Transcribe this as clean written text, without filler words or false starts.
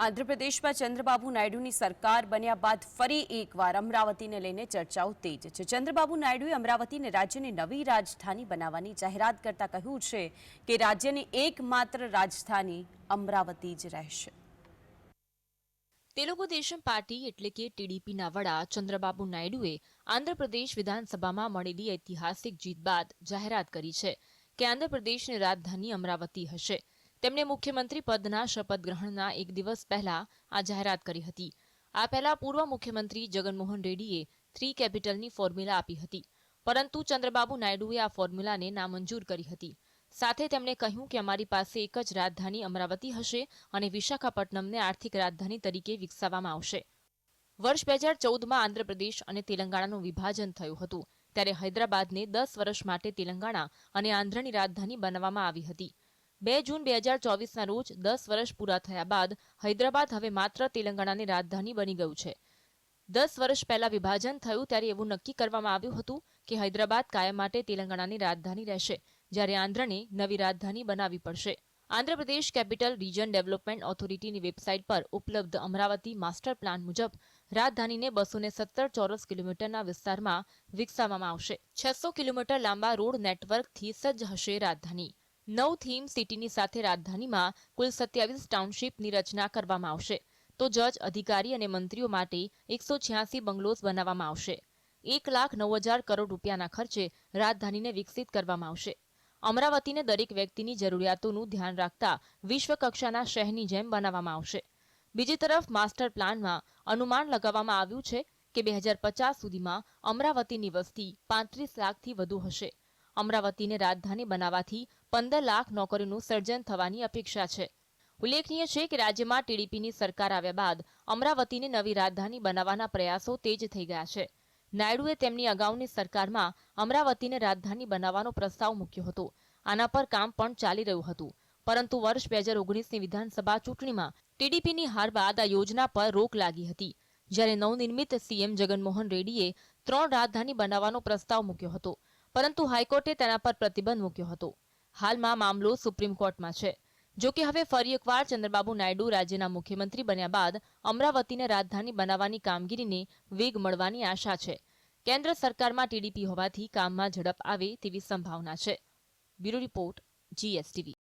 આંધ્રપ્રદેશમાં ચંદ્રબાબુ નાયડુની સરકાર બન્યા બાદ ફરી એકવાર અમરાવતીને લઈને ચર્ચાઓ તેજ છે। ચંદ્રબાબુ નાયડુએ અમરાવતીને રાજ્યની નવી રાજધાની બનાવવાની જાહેરાત કરતા કહ્યું છે કે રાજ્યની એકમાત્ર રાજધાની અમરાવતી જ રહેશે। તેલુગુ દેશમ પાર્ટી એટલે કે ટીડીપીના વડા ચંદ્રબાબુ નાયડુએ આંધ્રપ્રદેશ વિધાનસભામાં મળેલી ઐતિહાસિક જીત બાદ જાહેરાત કરી છે કે આંધ્રપ્રદેશની રાજધાની અમરાવતી હશે। તેમણે મુખ્યમંત્રી પદના શપથ ગ્રહણના એક દિવસ પહેલા આ જાહેરાત કરી હતી। આ પહેલા પૂર્વ મુખ્યમંત્રી જગનમોહન રેડ્ડીએ 3 કેપિટલની ફોર્મ્યુલા આપી હતી, પરંતુ ચંદ્રબાબુ નાયડુએ આ ફોર્મ્યુલાને નામંજૂર કરી હતી। સાથે તેમણે કહ્યું કે અમારી પાસે એક જ રાજધાની અમરાવતી હશે અને વિશાખાપટ્ટનમને આર્થિક રાજધાની તરીકે વિકસાવવામાં આવશે। વર્ષ 2014માં આંધ્રપ્રદેશ અને તેલંગાણાનું વિભાજન થયું હતું, ત્યારે હૈદરાબાદને 10 વર્ષ માટે તેલંગાણા અને આંધ્રની રાજધાની બનાવવામાં આવી હતી। 2 જૂન 2024ના રોજ 10 વર્ષ પૂરા થયા બાદ હૈદરાબાદ હવે માત્ર તેલંગાણાની રાજધાની બની ગયું છે। 10 વર્ષ પહેલા વિભાજન થયું ત્યારે એવું નક્કી કરવામાં આવ્યું હતું કે હૈદરાબાદ કાયમ માટે તેલંગાણાની રાજધાની રહેશે, જ્યારે આંધ્રને નવી રાજધાની બનાવવી પડશે। આંધ્રપ્રદેશ કેપિટલ રીજન ડેવલપમેન્ટ ઓથોરિટીની વેબસાઇટ પર ઉપલબ્ધ અમરાવતી માસ્ટર પ્લાન મુજબ રાજધાનીને 217 ચોરસ કિલોમીટરના વિસ્તારમાં વિકસાવવામાં આવશે। 600 કિલોમીટર લાંબા રોડ નેટવર્કથી સજ્જ હશે રાજધાની। 9 થીમ સિટીની સાથે રાજધાનીમાં કુલ 27 ટાઉનશીપની રચના કરવામાં આવશે, તો જજ, અધિકારી અને મંત્રીઓ માટે 186 બંગલોઝ બનાવવામાં આવશે। 1,09,000 કરોડ રૂપિયાના ખર્ચે રાજધાનીને વિકસિત કરવામાં આવશે। અમરાવતીને દરેક વ્યક્તિની જરૂરિયાતોનું ધ્યાન રાખતા વિશ્વકક્ષાના શહેરની જેમ બનાવવામાં આવશે। બીજી તરફ માસ્ટર પ્લાનમાં અનુમાન લગાવવામાં આવ્યું છે કે 2050 સુધીમાં અમરાવતીની વસ્તી 35 લાખથી વધુ હશે। અમરાવતીને રાજધાની બનાવવાથી 15 લાખ નોકરીનું સર્જન થવાની અપેક્ષા છે। ઉલ્લેખનીય છે કે રાજ્યમાં ટીડીપીની સરકાર આવ્યા બાદ અમરાવતીને નવી રાજધાની બનાવવાના પ્રયાસો તેજ થઈ ગયા છે। નાયડુએ તેમની અગાઉની સરકારમાં અમરાવતીને રાજધાની બનાવવાનો પ્રસ્તાવ મૂક્યો હતો। આના પર કામ પણ ચાલી રહ્યું હતું, પરંતુ વર્ષ 2019ની વિધાનસભા ચૂંટણીમાં ટીડીપીની હાર બાદ આ યોજના પર રોક લાગી હતી, જ્યારે નવનિર્મિત સીએમ જગનમોહન રેડ્ડીએ 3 રાજધાની બનાવવાનો પ્રસ્તાવ મૂક્યો હતો, પરંતુ હાઈકોર્ટે તેના પર પ્રતિબંધ મૂક્યો હતો। હાલમાં મામલો સુપ્રીમ કોર્ટમાં છે। જો કે હવે ફરી એકવાર ચંદ્રબાબુ નાયડુ રાજ્યના મુખ્યમંત્રી બન્યા બાદ અમરાવતીને રાજધાની બનાવવાની કામગીરીને વેગ મળવાની આશા છે। કેન્દ્ર સરકારમાં ટીડીપી હોવાથી કામમાં ઝડપ આવે તેવી સંભાવના છે। Bureau report, GSTV।